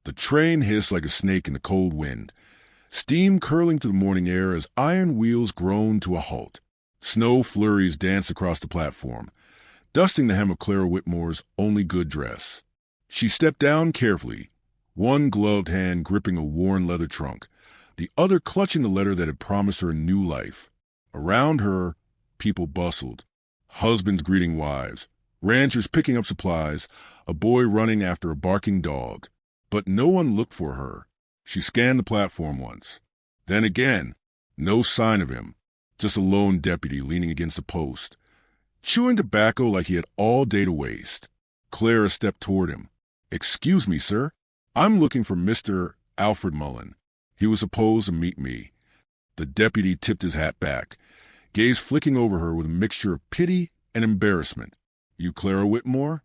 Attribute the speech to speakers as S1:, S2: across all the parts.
S1: The train hissed like a snake in the cold wind, steam curling through the morning air as iron wheels groaned to a halt. Snow flurries danced across the platform, dusting the hem of Clara Whitmore's only good dress. She stepped down carefully, one gloved hand gripping a worn leather trunk, the other clutching the letter that had promised her a new life. Around her, people bustled, husbands greeting wives, ranchers picking up supplies, a boy running after a barking dog. But no one looked for her. She scanned the platform once. Then again, no sign of him, just a lone deputy leaning against a post, chewing tobacco like he had all day to waste. Clara stepped toward him. "Excuse me, sir. I'm looking for Mr. Alfred Mullen. He was supposed to meet me." The deputy tipped his hat back, gaze flicking over her with a mixture of pity and embarrassment. "You Clara Whitmore?"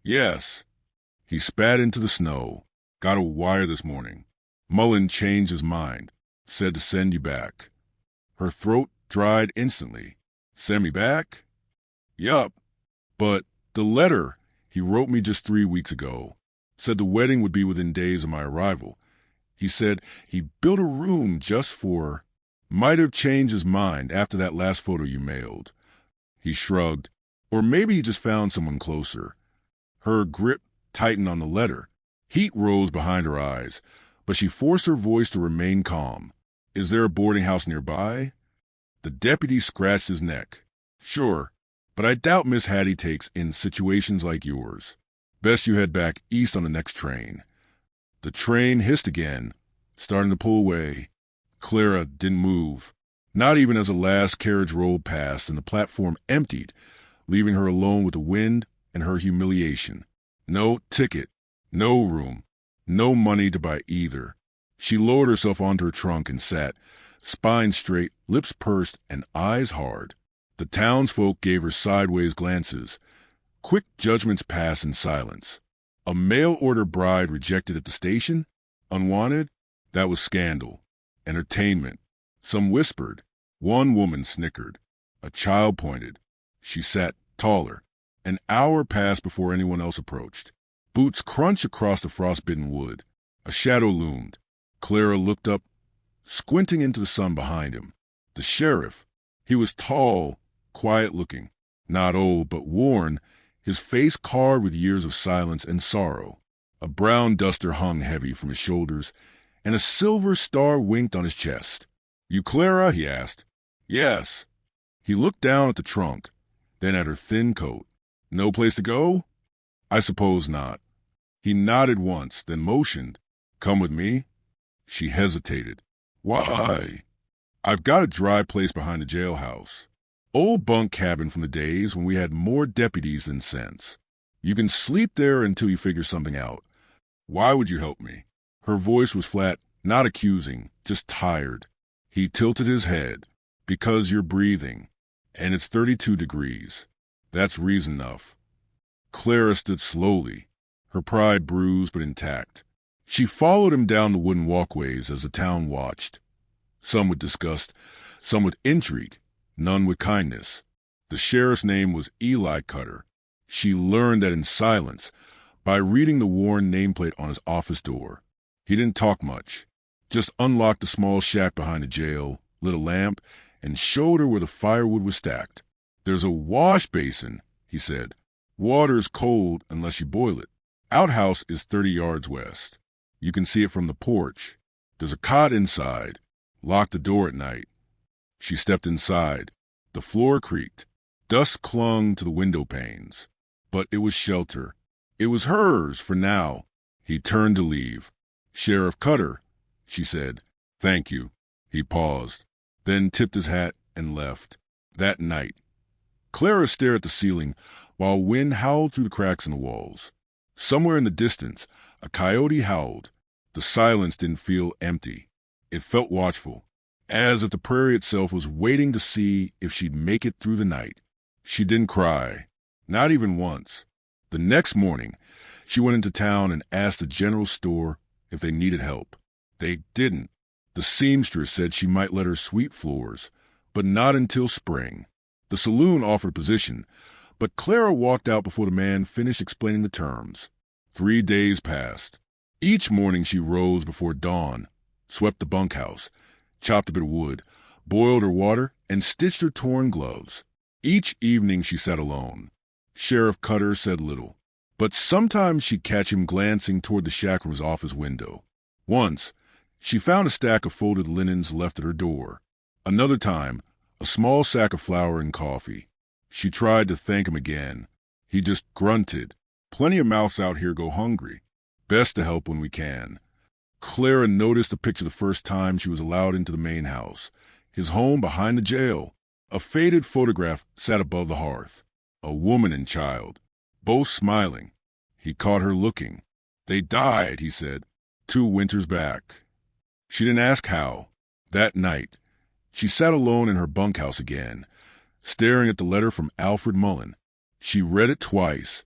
S1: "Yes." He spat into the snow. "Got a wire this morning. Mullen changed his mind. Said to send you back." Her throat dried instantly. "Send me back?" "Yup. But the letter he wrote me just 3 weeks ago said the wedding would be within days of my arrival. He said he built a room just for... Might have changed his mind after that last photo you mailed." He shrugged. "Or maybe he just found someone closer." Her grip tightened on the letter. Heat rose behind her eyes, but she forced her voice to remain calm. "Is there a boarding house nearby?" The deputy scratched his neck. "Sure, but I doubt Miss Hattie takes in situations like yours. Best you head back east on the next train." The train hissed again, starting to pull away. Clara didn't move, not even as the last carriage rolled past and the platform emptied, leaving her alone with the wind and her humiliation. No ticket, no room, no money to buy either. She lowered herself onto her trunk and sat, spine straight, lips pursed, and eyes hard. The townsfolk gave her sideways glances. Quick judgments passed in silence. A mail-order bride rejected at the station? Unwanted? That was scandal. Entertainment. Some whispered. One woman snickered. A child pointed. She sat taller. An hour passed before anyone else approached. Boots crunched across the frostbitten wood. A shadow loomed. Clara looked up, squinting into the sun behind him. The sheriff. He was tall, quiet-looking, not old but worn, his face carved with years of silence and sorrow. A brown duster hung heavy from his shoulders, and a silver star winked on his chest. "You Clara?" he asked. "Yes." He looked down at the trunk, then at her thin coat. "No place to go?" "I suppose not." He nodded once, then motioned. "Come with me." She hesitated. "Why?" "I've got a dry place behind the jailhouse. Old bunk cabin from the days when we had more deputies than sense. You can sleep there until you figure something out. Why would you help me?" Her voice was flat, not accusing, just tired. He tilted his head. "Because you're breathing, and it's 32 degrees. That's reason enough." Clara stood slowly, her pride bruised but intact. She followed him down the wooden walkways as the town watched. Some with disgust, some with intrigue, none with kindness. The sheriff's name was Eli Cutter. She learned that in silence, by reading the worn nameplate on his office door. He didn't talk much, just unlocked the small shack behind the jail, lit a lamp, and showed her where the firewood was stacked. "There's a wash basin," he said. "Water's cold unless you boil it. Outhouse is 30 yards west. You can see it from the porch. There's a cot inside. Lock the door at night." She stepped inside. The floor creaked. Dust clung to the window panes. But it was shelter. It was hers for now. He turned to leave. "Sheriff Cutter," she said. "Thank you." He paused, then tipped his hat and left. That night. Clara stared at the ceiling while wind howled through the cracks in the walls. Somewhere in the distance, a coyote howled. The silence didn't feel empty. It felt watchful, as if the prairie itself was waiting to see if she'd make it through the night. She didn't cry, not even once. The next morning, she went into town and asked the general store if they needed help. They didn't. The seamstress said she might let her sweep floors, but not until spring. The saloon offered a position, but Clara walked out before the man finished explaining the terms. 3 days passed. Each morning she rose before dawn, swept the bunkhouse, chopped a bit of wood, boiled her water, and stitched her torn gloves. Each evening she sat alone. Sheriff Cutter said little, but sometimes she'd catch him glancing toward the shack from his office window. Once, she found a stack of folded linens left at her door. Another time, a small sack of flour and coffee. She tried to thank him again. He just grunted. Plenty of mouths out here go hungry. Best to help when we can. Clara noticed the picture the first time she was allowed into the main house. His home behind the jail. A faded photograph sat above the hearth. A woman and child, both smiling. He caught her looking. They died, he said, 2 winters back. She didn't ask how. That night, she sat alone in her bunkhouse again, staring at the letter from Alfred Mullen. She read it twice,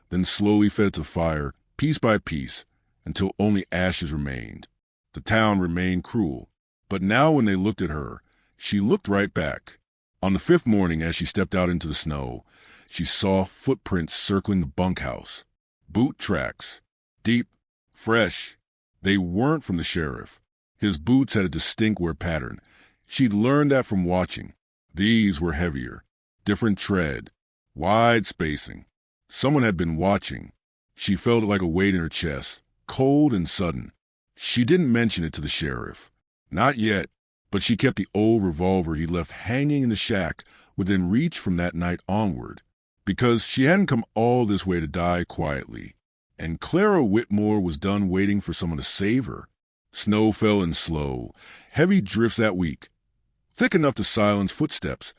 S1: then slowly fed it to the fire, piece by piece, until only ashes remained. The town remained cruel, but now when they looked at her, she looked right back. On the 5th morning, as she stepped out into the snow, she saw footprints circling the bunkhouse. Boot tracks. Deep, fresh. They weren't from the sheriff. His boots had a distinct wear pattern. She'd learned that from watching. These were heavier. Different tread. Wide spacing. Someone had been watching. She felt it like a weight in her chest, cold and sudden. She didn't mention it to the sheriff. Not yet, but she kept the old revolver he left hanging in the shack within reach from that night onward, because she hadn't come all this way to die quietly. And Clara Whitmore was done waiting for someone to save her. Snow fell in slow, heavy drifts that week, thick enough to silence footsteps,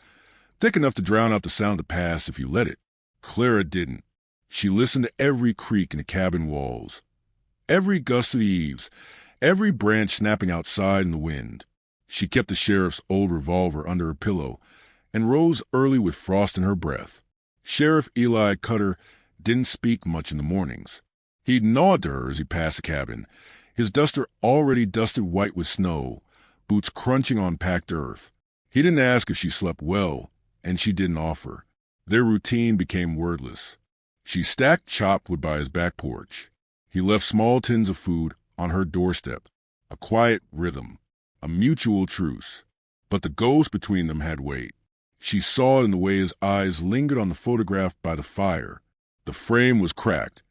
S1: thick enough to drown out the sound of the past if you let it. Clara didn't. She listened to every creak in the cabin walls, every gust of the eaves, every branch snapping outside in the wind. She kept the sheriff's old revolver under her pillow and rose early with frost in her breath. Sheriff Eli Cutter didn't speak much in the mornings. He'd nod to her as he passed the cabin, his duster already dusted white with snow, boots crunching on packed earth. He didn't ask if she slept well, and she didn't offer. Their routine became wordless. She stacked chopped wood by his back porch. He left small tins of food on her doorstep, a quiet rhythm, a mutual truce. But the ghost between them had weight. She saw it in the way his eyes lingered on the photograph by the fire. The frame was cracked,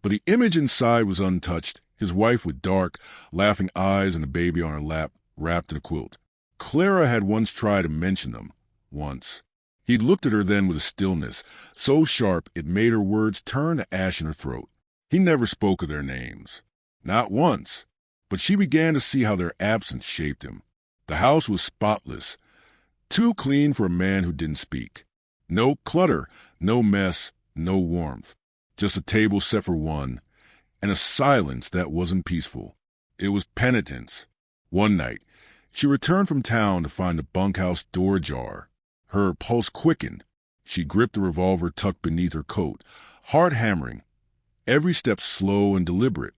S1: but the image inside was untouched, his wife with dark, laughing eyes and a baby on her lap, wrapped in a quilt. Clara had once tried to mention them. Once. He'd looked at her then with a stillness, so sharp it made her words turn to ash in her throat. He never spoke of their names. Not once. But she began to see how their absence shaped him. The house was spotless, too clean for a man who didn't speak. No clutter, no mess, no warmth. Just a table set for one, and a silence that wasn't peaceful. It was penitence. One night, she returned from town to find the bunkhouse door ajar. Her pulse quickened. She gripped the revolver tucked beneath her coat, heart hammering, every step slow and deliberate.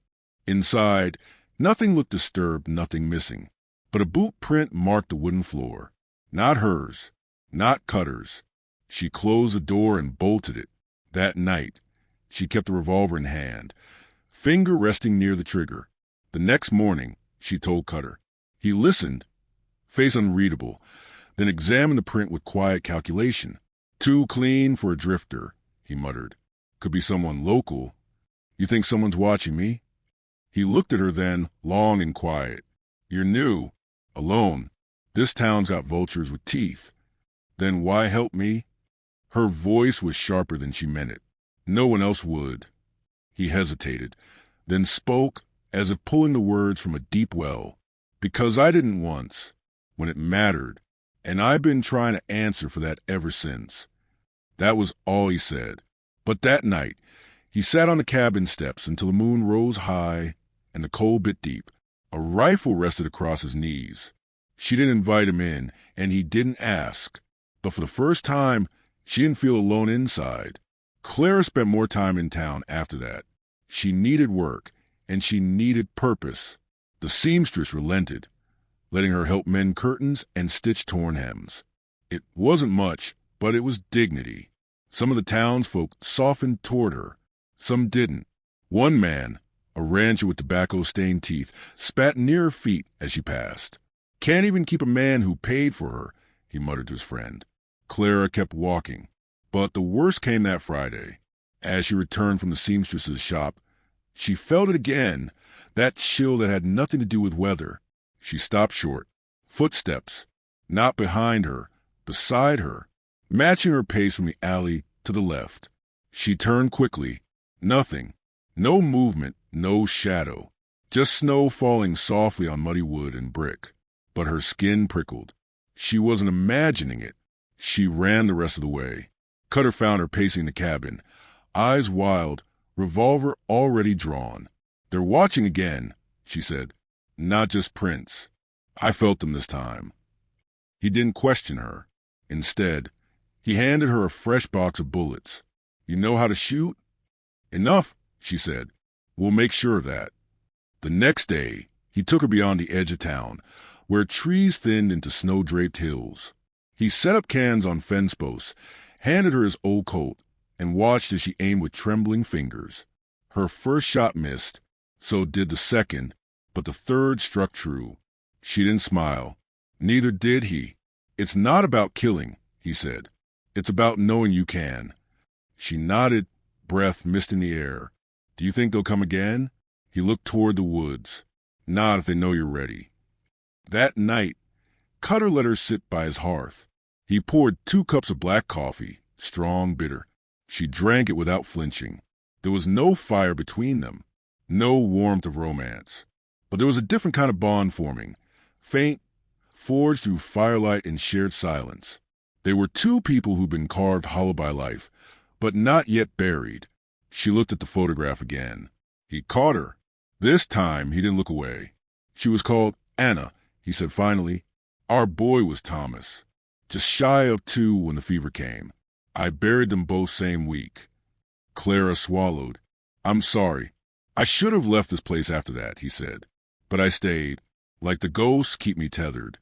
S1: Inside, nothing looked disturbed, nothing missing. But a boot print marked the wooden floor. Not hers, not Cutter's. She closed the door and bolted it. That night, she kept the revolver in hand, finger resting near the trigger. The next morning, she told Cutter. He listened, face unreadable, then examined the print with quiet calculation. Too clean for a drifter, he muttered. Could be someone local. You think someone's watching me? He looked at her then, long and quiet. You're new, alone. This town's got vultures with teeth. Then why help me? Her voice was sharper than she meant it. No one else would. He hesitated, then spoke as if pulling the words from a deep well. Because I didn't once, when it mattered, and I've been trying to answer for that ever since. That was all he said. But that night, he sat on the cabin steps until the moon rose high and the cold bit deep. A rifle rested across his knees. She didn't invite him in, and he didn't ask. But for the first time, she didn't feel alone inside. Clara spent more time in town after that. She needed work, and she needed purpose. The seamstress relented, letting her help mend curtains and stitch torn hems. It wasn't much, but it was dignity. Some of the townsfolk softened toward her. Some didn't. One man, A rancher with tobacco-stained teeth spat near her feet as she passed. "Can't even keep a man who paid for her," he muttered to his friend. Clara kept walking. But the worst came that Friday. As she returned from the seamstress's shop, she felt it again, that chill that had nothing to do with weather. She stopped short. Footsteps, not behind her, beside her, matching her pace from the alley to the left. She turned quickly. Nothing. No movement, no shadow. Just snow falling softly on muddy wood and brick. But her skin prickled. She wasn't imagining it. She ran the rest of the way. Cutter found her pacing the cabin, eyes wild, revolver already drawn. "They're watching again," she said. "Not just Prince. I felt them this time." He didn't question her. Instead, he handed her a fresh box of bullets. "You know how to shoot?" "Enough," she said. "We'll make sure of that." The next day, he took her beyond the edge of town, where trees thinned into snow-draped hills. He set up cans on fence posts, handed her his old coat, and watched as she aimed with trembling fingers. Her first shot missed, so did the second, but the third struck true. She didn't smile. Neither did he. "It's not about killing," he said. "It's about knowing you can." She nodded, breath mist in the air. "Do you think they'll come again?" He looked toward the woods. "Not if they know you're ready." That night, Cutter let her sit by his hearth. He poured 2 cups of black coffee, strong, bitter. She drank it without flinching. There was no fire between them, no warmth of romance. But there was a different kind of bond forming, faint, forged through firelight and shared silence. They were 2 people who'd been carved hollow by life, but not yet buried. She looked at the photograph again. He caught her. This time he didn't look away. "She was called Anna," he said finally. "Our boy was Thomas. Just shy of 2 when the fever came. I buried them both same week." Clara swallowed. "I'm sorry. I should have left this place after that," he said. "But I stayed. Like the ghosts keep me tethered."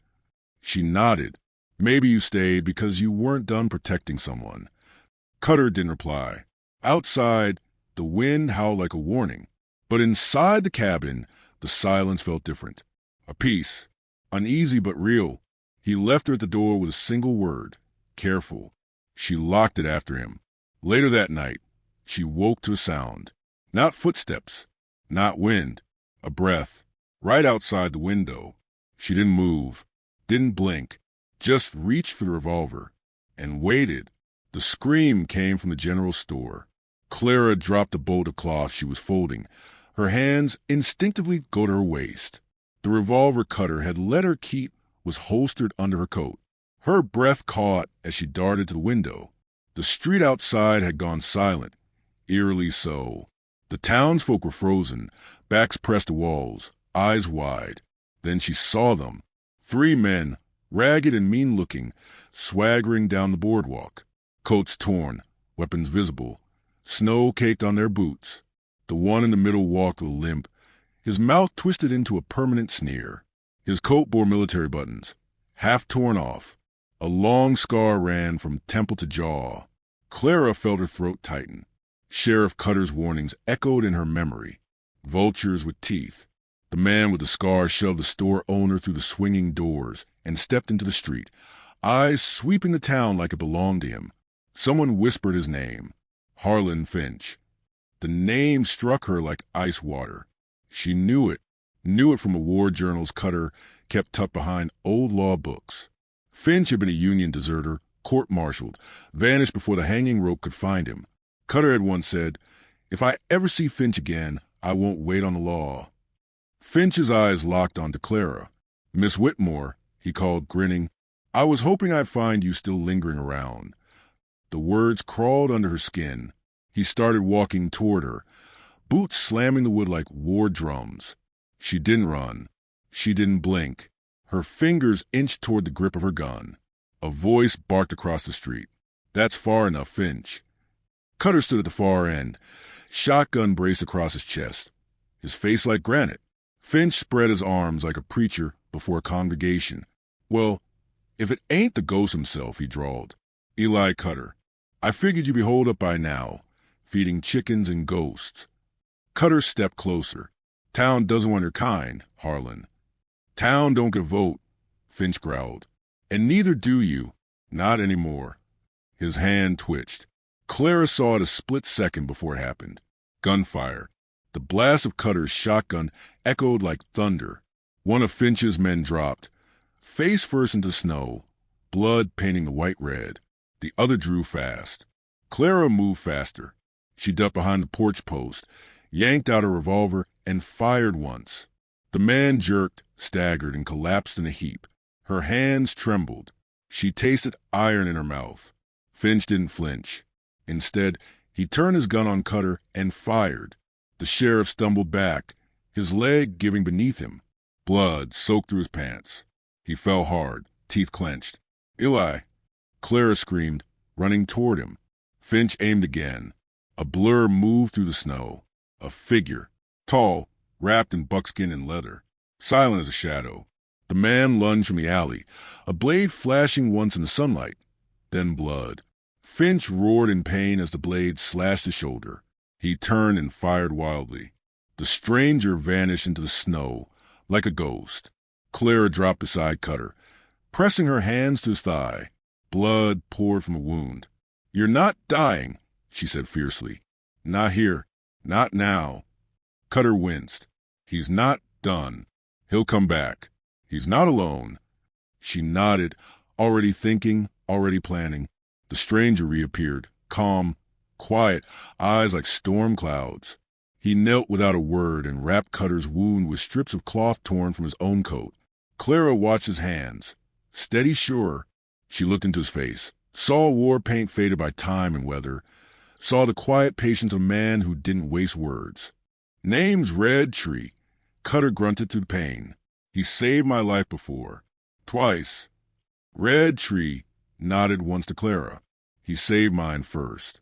S1: She nodded. "Maybe you stayed because you weren't done protecting someone." Cutter didn't reply. Outside, the wind howled like a warning. But inside the cabin, the silence felt different. A peace, uneasy but real. He left her at the door with a single word: careful. She locked it after him. Later that night, she woke to a sound. Not footsteps, not wind, a breath, right outside the window. She didn't move, didn't blink, just reached for the revolver, and waited. The scream came from the general store. Clara dropped a bolt of cloth she was folding. Her hands instinctively go to her waist. The revolver Cutter had let her keep was holstered under her coat. Her breath caught as she darted to the window. The street outside had gone silent, eerily so. The townsfolk were frozen, backs pressed to walls, eyes wide. Then she saw them. 3 men, ragged and mean-looking, swaggering down the boardwalk. Coats torn, weapons visible, snow caked on their boots. The one in the middle walked with a limp, his mouth twisted into a permanent sneer. His coat bore military buttons, half torn off. A long scar ran from temple to jaw. Clara felt her throat tighten. Sheriff Cutter's warnings echoed in her memory. Vultures with teeth. The man with the scar shoved the store owner through the swinging doors and stepped into the street, eyes sweeping the town like it belonged to him. Someone whispered his name. Harlan Finch. The name struck her like ice water. She knew it from the war journals Cutter kept tucked behind old law books. Finch had been a Union deserter, court-martialed, vanished before the hanging rope could find him. Cutter had once said, "If I ever see Finch again, I won't wait on the law." Finch's eyes locked onto Clara. "Miss Whitmore," he called, grinning. "I was hoping I'd find you still lingering around." The words crawled under her skin. He started walking toward her, boots slamming the wood like war drums. She didn't run. She didn't blink. Her fingers inched toward the grip of her gun. A voice barked across the street. "That's far enough, Finch." Cutter stood at the far end, shotgun braced across his chest, his face like granite. Finch spread his arms like a preacher before a congregation. "Well, if it ain't the ghost himself," he drawled. "Eli Cutter. I figured you'd be holed up by now, feeding chickens and ghosts." Cutter stepped closer. Town doesn't want her kind, Harlan. Town don't get vote, Finch growled. And neither do you. Not anymore. His hand twitched. Clara saw it a split second before it happened. Gunfire. The blast of Cutter's shotgun echoed like thunder. One of Finch's men dropped, face first into snow, blood painting the white red. The other drew fast. Clara moved faster. She ducked behind the porch post, yanked out her revolver, and fired once. The man jerked, staggered, and collapsed in a heap. Her hands trembled. She tasted iron in her mouth. Finch didn't flinch. Instead, he turned his gun on Cutter and fired. The sheriff stumbled back, his leg giving beneath him. Blood soaked through his pants. He fell hard, teeth clenched. "Eli!" Clara screamed, running toward him. Finch aimed again. A blur moved through the snow. A figure, tall, wrapped in buckskin and leather, silent as a shadow. The man lunged from the alley, a blade flashing once in the sunlight, then blood. Finch roared in pain as the blade slashed his shoulder. He turned and fired wildly. The stranger vanished into the snow like a ghost. Clara dropped beside Cutter, pressing her hands to his thigh. Blood poured from the wound. "You're not dying," she said fiercely. "Not here. Not now." Cutter winced. "He's not done. He'll come back. He's not alone." She nodded, already thinking, already planning. The stranger reappeared, calm, quiet, eyes like storm clouds. He knelt without a word and wrapped Cutter's wound with strips of cloth torn from his own coat. Clara watched his hands. Steady, sure. She looked into his face, saw war paint faded by time and weather, saw the quiet patience of a man who didn't waste words. "Name's Red Tree." Cutter grunted through pain. "He saved my life before. Twice." Red Tree nodded once to Clara. "He saved mine first."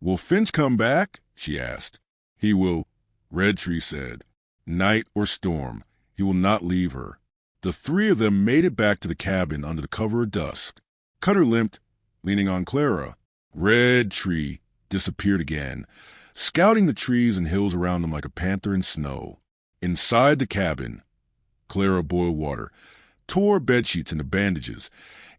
S1: "Will Finch come back?" she asked. "He will," Red Tree said. "Night or storm, he will not leave her." The three of them made it back to the cabin under the cover of dusk. Cutter limped, leaning on Clara. Red Tree disappeared again, scouting the trees and hills around them like a panther in snow. Inside the cabin, Clara boiled water, tore bedsheets into bandages,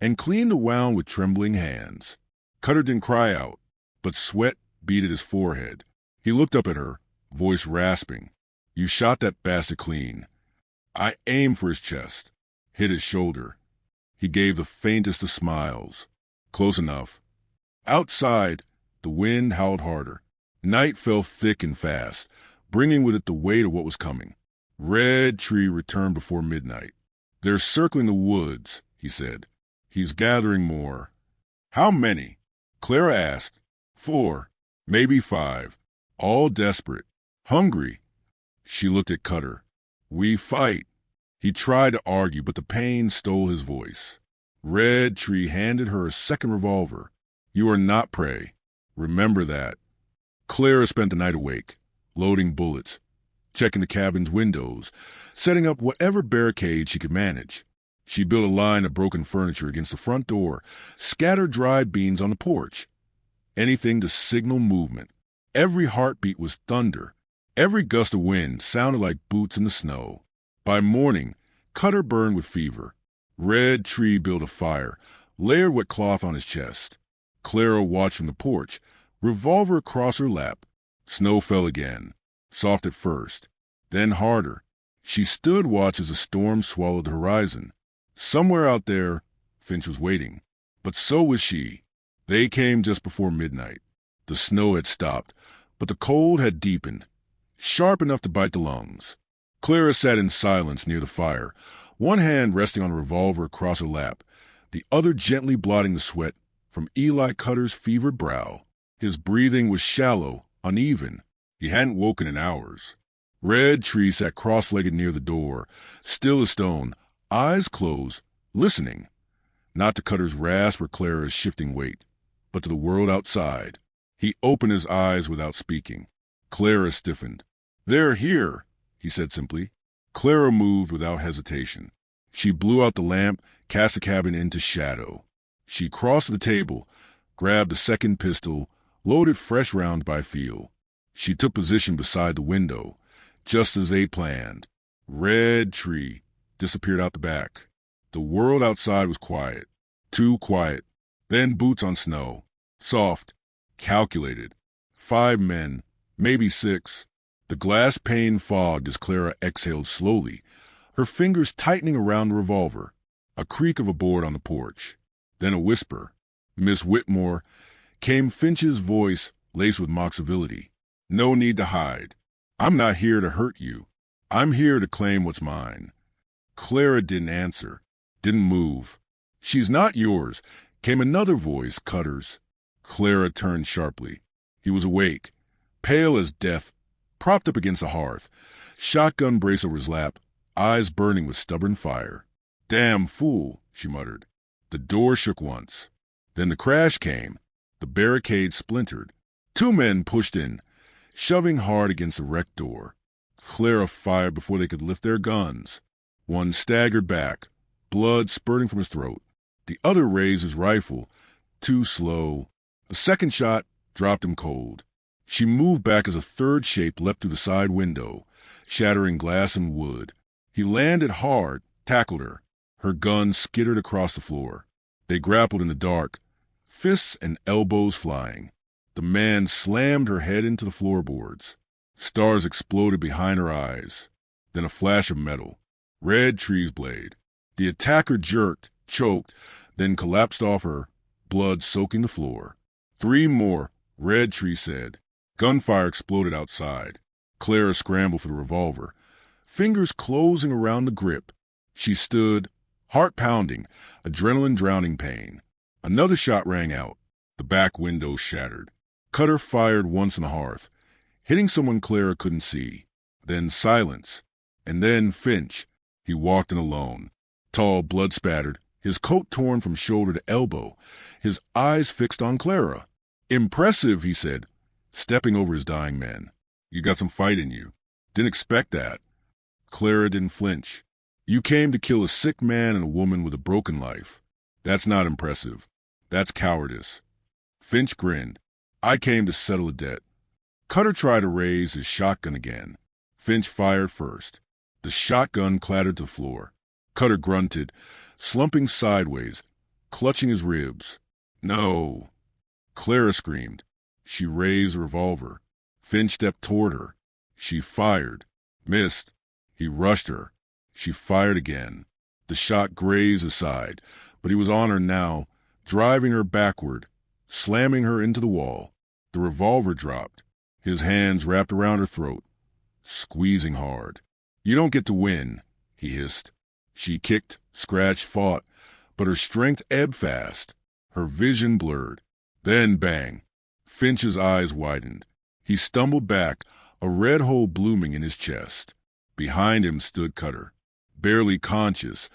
S1: and cleaned the wound with trembling hands. Cutter didn't cry out, but sweat beaded his forehead. He looked up at her, voice rasping. "You shot that bastard clean." I aimed for his chest, hit his shoulder. He gave the faintest of smiles. "Close enough." Outside, the wind howled harder. Night fell thick and fast, bringing with it the weight of what was coming. Red Tree returned before midnight. "They're circling the woods," he said. "He's gathering more." "How many?" Clara asked. "4, maybe 5. All desperate. Hungry." She looked at Cutter. "We fight." He tried to argue, but the pain stole his voice. Red Tree handed her a second revolver. "You are not prey. Remember that." Clara spent the night awake, loading bullets, checking the cabin's windows, setting up whatever barricade she could manage. She built a line of broken furniture against the front door, scattered dried beans on the porch. Anything to signal movement. Every heartbeat was thunder. Every gust of wind sounded like boots in the snow. By morning, Cutter burned with fever. Red Tree built a fire, layered wet cloth on his chest. Clara watched from the porch, revolver across her lap. Snow fell again, soft at first, then harder. She stood watch as the storm swallowed the horizon. Somewhere out there, Finch was waiting. But so was she. They came just before midnight. The snow had stopped, but the cold had deepened, sharp enough to bite the lungs. Clara sat in silence near the fire, one hand resting on a revolver across her lap, the other gently blotting the sweat from Eli Cutter's fevered brow. His breathing was shallow, uneven. He hadn't woken in hours. Red Tree sat cross-legged near the door, still as stone, eyes closed, listening. Not to Cutter's rasp or Clara's shifting weight, but to the world outside. He opened his eyes without speaking. Clara stiffened. "They're here," he said simply. Clara moved without hesitation. She blew out the lamp, cast the cabin into shadow. She crossed to the table, grabbed the second pistol, loaded fresh rounds by feel. She took position beside the window, just as they planned. Red tree disappeared out the back. The world outside was quiet. Too quiet. Then boots on snow. Soft. Calculated. 5 men, maybe 6. The glass pane fogged as Clara exhaled slowly, her fingers tightening around the revolver. A creak of a board on the porch. Then a whisper. "Miss Whitmore," came Finch's voice, laced with mock civility. "No need to hide. I'm not here to hurt you. I'm here to claim what's mine." Clara didn't answer, didn't move. "She's not yours," came another voice, Cutter's. Clara turned sharply. He was awake, pale as death, propped up against the hearth, shotgun brace over his lap, eyes burning with stubborn fire. "Damn fool," she muttered. The door shook once. Then the crash came. The barricade splintered. 2 men pushed in, shoving hard against the wrecked door. Clara fired before they could lift their guns. One staggered back, blood spurting from his throat. The other raised his rifle, too slow. A second shot dropped him cold. She moved back as a third shape leapt through the side window, shattering glass and wood. He landed hard, tackled her. Her gun skittered across the floor. They grappled in the dark, fists and elbows flying. The man slammed her head into the floorboards. Stars exploded behind her eyes. Then a flash of metal. Red tree's blade. The attacker jerked, choked, then collapsed off her, blood soaking the floor. 3 more, Red Tree said. Gunfire exploded outside. Clara scrambled for the revolver, fingers closing around the grip. She stood, heart pounding, adrenaline drowning pain. Another shot rang out. The back window shattered. Cutter fired once on the hearth, hitting someone Clara couldn't see. Then silence. And then Finch. He walked in alone, tall, blood-spattered, his coat torn from shoulder to elbow, his eyes fixed on Clara. "Impressive," he said, stepping over his dying man. "You got some fight in you. Didn't expect that." Clara didn't flinch. "You came to kill a sick man and a woman with a broken life. That's not impressive. That's cowardice." Finch grinned. "I came to settle a debt." Cutter tried to raise his shotgun again. Finch fired first. The shotgun clattered to the floor. Cutter grunted, slumping sideways, clutching his ribs. "No." Clara screamed. She raised a revolver. Finch stepped toward her. She fired. Missed. He rushed her. She fired again. The shot grazed his side, but he was on her now, driving her backward, slamming her into the wall. The revolver dropped. His hands wrapped around her throat, squeezing hard. "You don't get to win," he hissed. She kicked, scratched, fought, but her strength ebbed fast. Her vision blurred. Then bang. Finch's eyes widened. He stumbled back, a red hole blooming in his chest. Behind him stood Cutter, barely conscious,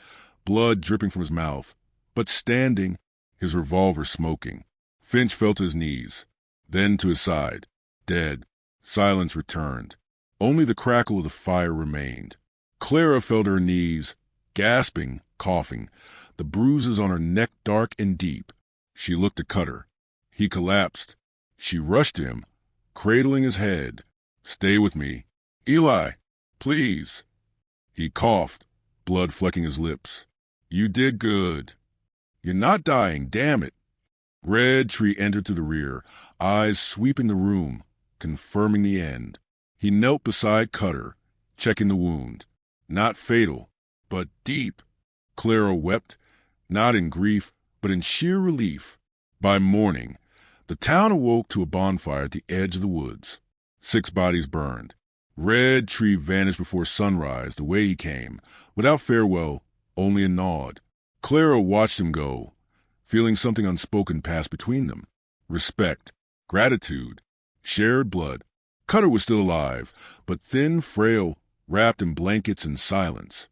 S1: blood dripping from his mouth, but standing, his revolver smoking. Finch fell to his knees, then to his side, dead. Silence returned. Only the crackle of the fire remained. Clara fell to her knees, gasping, coughing, the bruises on her neck dark and deep. She looked at Cutter. He collapsed. She rushed to him, cradling his head. "Stay with me. Eli, please." He coughed, blood flecking his lips. "You did good. You're not dying, damn it." Red Tree entered through the rear, eyes sweeping the room, confirming the end. He knelt beside Cutter, checking the wound. Not fatal, but deep. Clara wept, not in grief, but in sheer relief. By morning, the town awoke to a bonfire at the edge of the woods. 6 bodies burned. Red Tree vanished before sunrise the way he came, without farewell, only a nod. Clara watched him go, feeling something unspoken pass between them. Respect, gratitude, shared blood. Cutter was still alive, but thin, frail, wrapped in blankets and silence.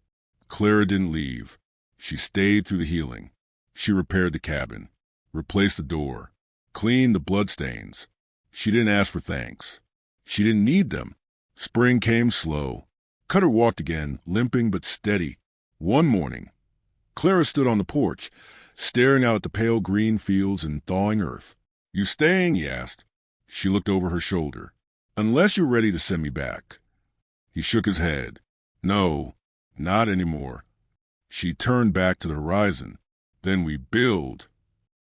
S1: Clara didn't leave. She stayed through the healing. She repaired the cabin, replaced the door, cleaned the bloodstains. She didn't ask for thanks. She didn't need them. Spring came slow. Cutter walked again, limping but steady. One morning, Clara stood on the porch, staring out at the pale green fields and thawing earth. "You staying?" he asked. She looked over her shoulder. Unless you're ready to send me back. He shook his head. No, not anymore. She turned back to the horizon. Then we build.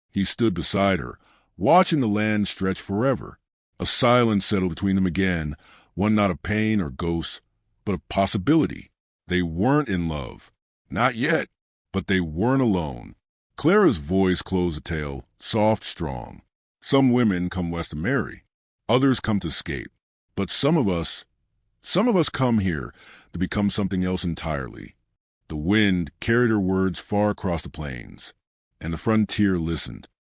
S1: He stood beside her, watching the land stretch forever. A silence settled between them again, one not of pain or ghosts, but of possibility. They weren't in love. Not yet, but they weren't alone. Clara's voice closed the tale, soft, strong. Some women come west to marry. Others come to escape. But some of us come here to become something else entirely. The wind carried her words far across the plains, and the frontier listened.